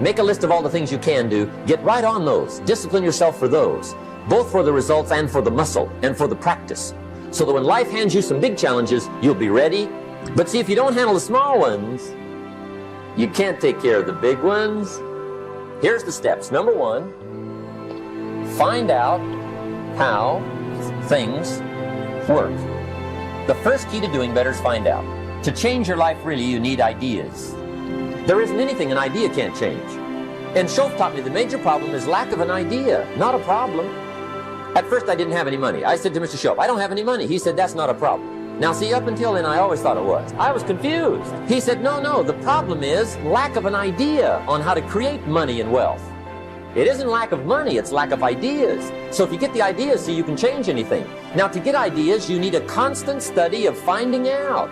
Make a list of all the things you can do. Get right on those. Discipline yourself for those, both for the results and for the muscle and for the practice, so that when life hands you some big challenges, you'll be ready. But see, if you don't handle the small ones, you can't take care of the big ones. Here's the steps. Number one, find out how things work. The first key to doing better is find out. To change your life, really, you need ideas. There isn't anything an idea can't change. And Schoaf taught me the major problem is lack of an idea, not a problem. At first, I didn't have any money. I said to Mr. Schoaf, I don't have any money. He said, that's not a problem. Now, see, up until then, I always thought it was. I was confused. He said, no, the problem is lack of an idea on how to create money and wealth. It isn't lack of money, it's lack of ideas. So if you get the ideas, see, you can change anything. Now, to get ideas, you need a constant study of finding out.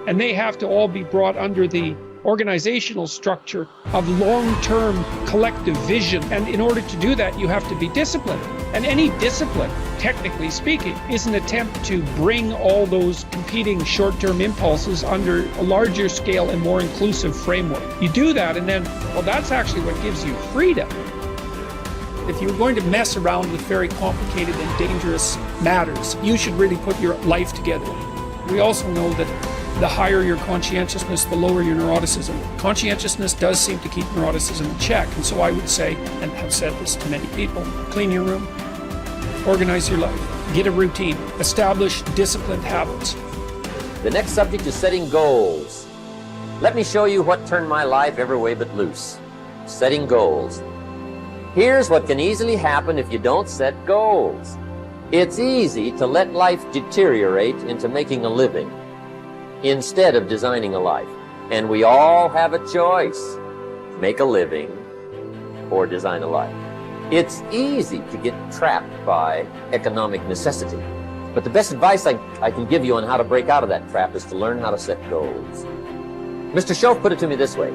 And they have to all be brought under the organizational structure of long-term collective vision. And in order to do that, you have to be disciplined. And any discipline, technically speaking, is an attempt to bring all those competing short-term impulses under a larger scale and more inclusive framework. You do that, and then, well, that's actually what gives you freedom. If you're going to mess around with very complicated and dangerous matters, you should really put your life together. We also know that the higher your conscientiousness, the lower your neuroticism. Conscientiousness does seem to keep neuroticism in check, and so I would say, and have said this to many people, clean your room, organize your life, get a routine, establish disciplined habits. The next subject is setting goals. Let me show you what turned my life every way but loose. Setting goals. Here's what can easily happen if you don't set goals. It's easy to let life deteriorate into making a living instead of designing a life. And we all have a choice. Make a living or design a life. It's easy to get trapped by economic necessity. But the best advice I can give you on how to break out of that trap is to learn how to set goals. Mr. Schoaf put it to me this way.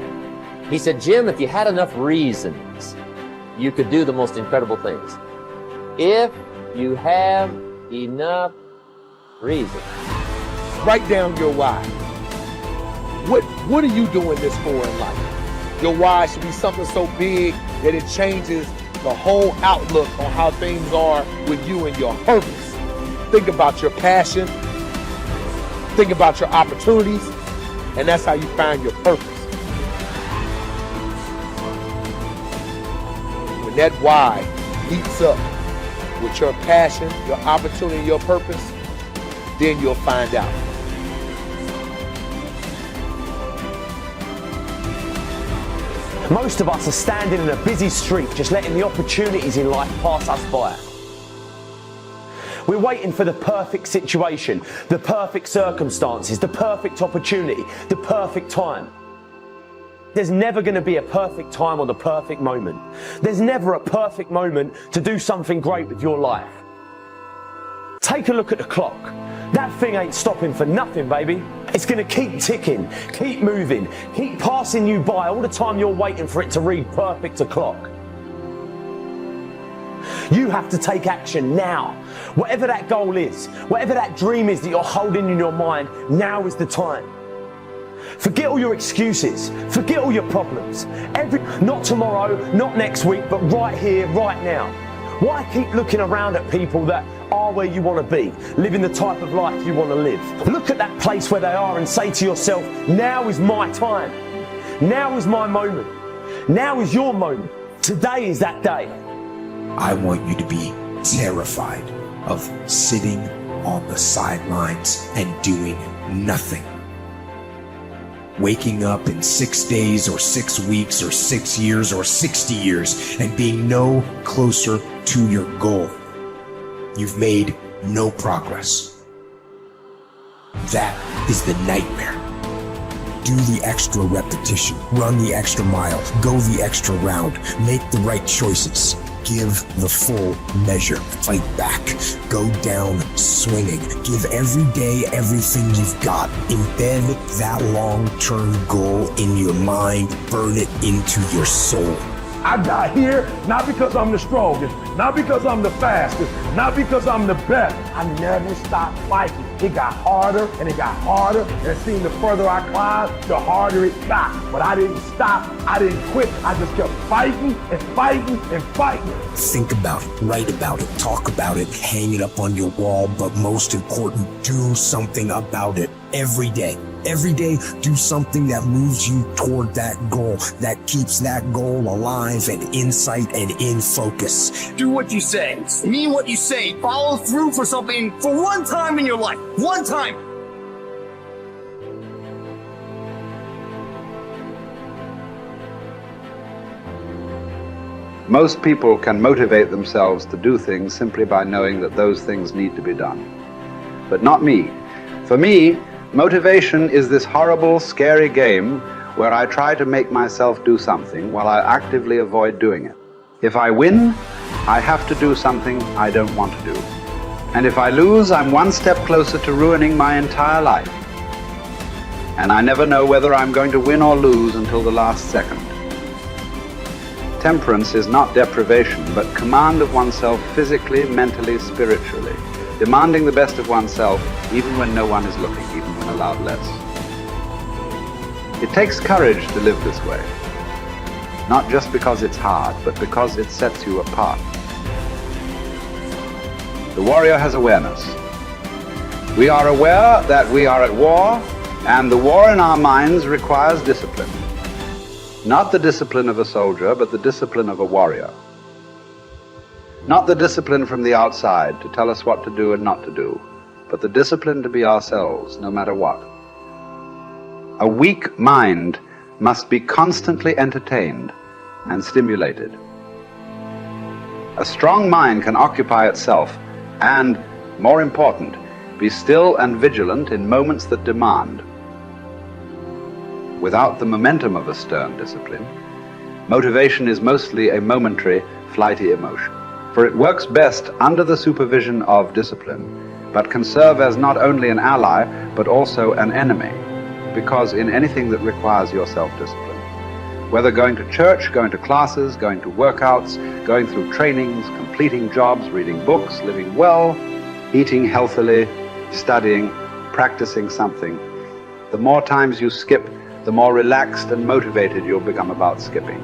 He said, Jim, if you had enough reasons, you could do the most incredible things. If you have enough reasons. Write down your why. What are you doing this for in life? Your why should be something so big that it changes the whole outlook on how things are with you and your purpose. Think about your passion. Think about your opportunities. And that's how you find your purpose. When that why heats up with your passion, your opportunity, your purpose, then you'll find out. Most of us are standing in a busy street, just letting the opportunities in life pass us by. We're waiting for the perfect situation, the perfect circumstances, the perfect opportunity, the perfect time. There's never going to be a perfect time or the perfect moment. There's never a perfect moment to do something great with your life. Take a look at the clock. That thing ain't stopping for nothing, baby. It's going to keep ticking, keep moving, keep passing you by all the time you're waiting for it to read perfect o'clock. You have to take action now. Whatever that goal is, whatever that dream is that you're holding in your mind, now is the time. Forget all your excuses. Forget all your problems. Not tomorrow, not next week, but right here, right now. Why keep looking around at people that are where you want to be, living the type of life you want to live? Look at that place where they are and say to yourself, now is my time. Now is my moment. Now is your moment. Today is that day. I want you to be terrified of sitting on the sidelines and doing nothing. Waking up in 6 days or 6 weeks or 6 years or 60 years and being no closer to your goal. You've made no progress. That is the nightmare. Do the extra repetition, run the extra mile, go the extra round, make the right choices. Give the full measure. Fight back. Go down swinging. Give every day everything you've got. Embed that long-term goal in your mind. Burn it into your soul. I got here not because I'm the strongest, not because I'm the fastest, not because I'm the best. I never stopped fighting. It got harder and it got harder, and it seemed the further I climbed, the harder it got. But I didn't stop, I didn't quit. I just kept fighting and fighting and fighting. Think about it, write about it, talk about it, hang it up on your wall, but most important, do something about it every day. Every day, do something that moves you toward that goal, that keeps that goal alive and in sight and in focus. Do what you say, mean what you say, follow through for something for one time in your life. One time. Most people can motivate themselves to do things simply by knowing that those things need to be done. But not me. For me, motivation is this horrible, scary game where I try to make myself do something while I actively avoid doing it. If I win, I have to do something I don't want to do. And if I lose, I'm one step closer to ruining my entire life. And I never know whether I'm going to win or lose until the last second. Temperance is not deprivation, but command of oneself physically, mentally, spiritually. Demanding the best of oneself, even when no one is looking, even when allowed less. It takes courage to live this way. Not just because it's hard, but because it sets you apart. The warrior has awareness. We are aware that we are at war, and the war in our minds requires discipline. Not the discipline of a soldier, but the discipline of a warrior. Not the discipline from the outside to tell us what to do and not to do, but the discipline to be ourselves, no matter what. A weak mind must be constantly entertained and stimulated. A strong mind can occupy itself and, more important, be still and vigilant in moments that demand. Without the momentum of a stern discipline, motivation is mostly a momentary, flighty emotion. For it works best under the supervision of discipline, but can serve as not only an ally, but also an enemy, because in anything that requires your self-discipline, whether going to church, going to classes, going to workouts, going through trainings, completing jobs, reading books, living well, eating healthily, studying, practicing something, the more times you skip, the more relaxed and motivated you'll become about skipping.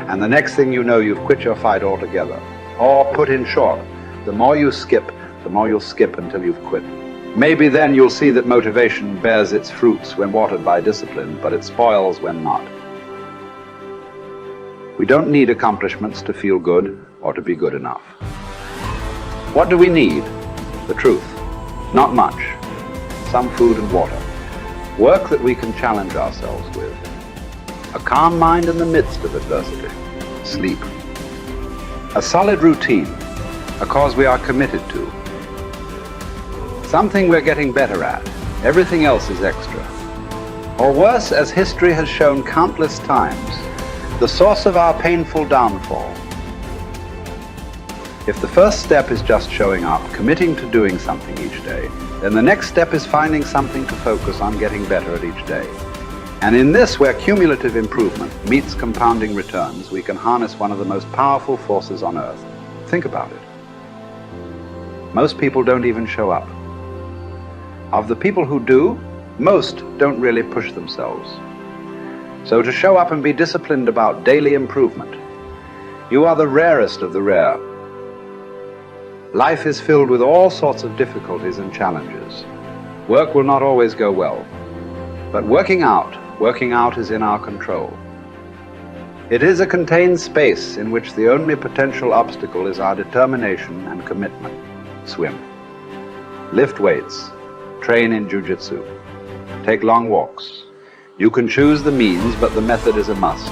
And the next thing you know, you've quit your fight altogether. Or put in short, the more you skip, the more you'll skip until you've quit. Maybe then you'll see that motivation bears its fruits when watered by discipline, but it spoils when not. We don't need accomplishments to feel good or to be good enough. What do we need? The truth. Not much. Some food and water. Work that we can challenge ourselves with. A calm mind in the midst of adversity. Sleep. A solid routine. A cause we are committed to. Something we're getting better at. Everything else is extra. Or worse, as history has shown countless times, the source of our painful downfall. If the first step is just showing up, committing to doing something each day, then the next step is finding something to focus on getting better at each day. And in this, where cumulative improvement meets compounding returns, we can harness one of the most powerful forces on earth. Think about it. Most people don't even show up. Of the people who do, most don't really push themselves. So to show up and be disciplined about daily improvement, you are the rarest of the rare. Life is filled with all sorts of difficulties and challenges. Work will not always go well. But working out is in our control. It is a contained space in which the only potential obstacle is our determination and commitment. Swim. Lift weights. Train in jiu-jitsu. Take long walks. You can choose the means, but the method is a must.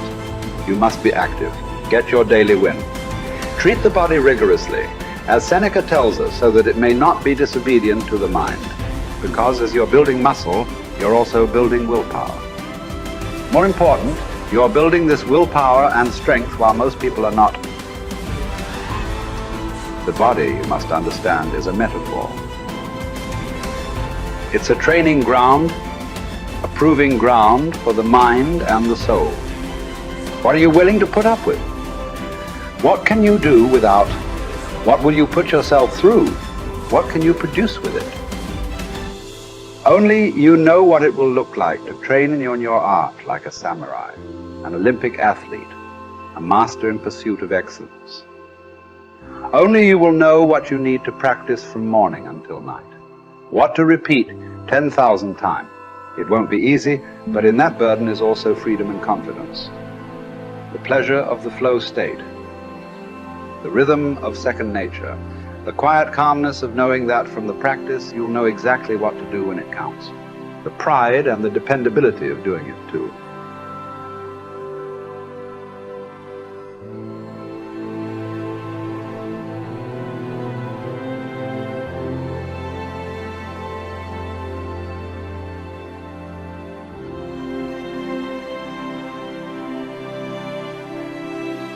You must be active. Get your daily win. Treat the body rigorously, as Seneca tells us, so that it may not be disobedient to the mind. Because as you're building muscle, you're also building willpower. More important, you're building this willpower and strength while most people are not. The body, you must understand, is a metaphor. It's a training ground, a proving ground for the mind and the soul. What are you willing to put up with? What can you do without? What will you put yourself through? What can you produce with it? Only you know what it will look like to train in your art like a samurai, an Olympic athlete, a master in pursuit of excellence. Only you will know what you need to practice from morning until night, what to repeat 10,000 times. It won't be easy, but in that burden is also freedom and confidence. The pleasure of the flow state, the rhythm of second nature, the quiet calmness of knowing that from the practice you'll know exactly what to do when it counts, the pride and the dependability of doing it too.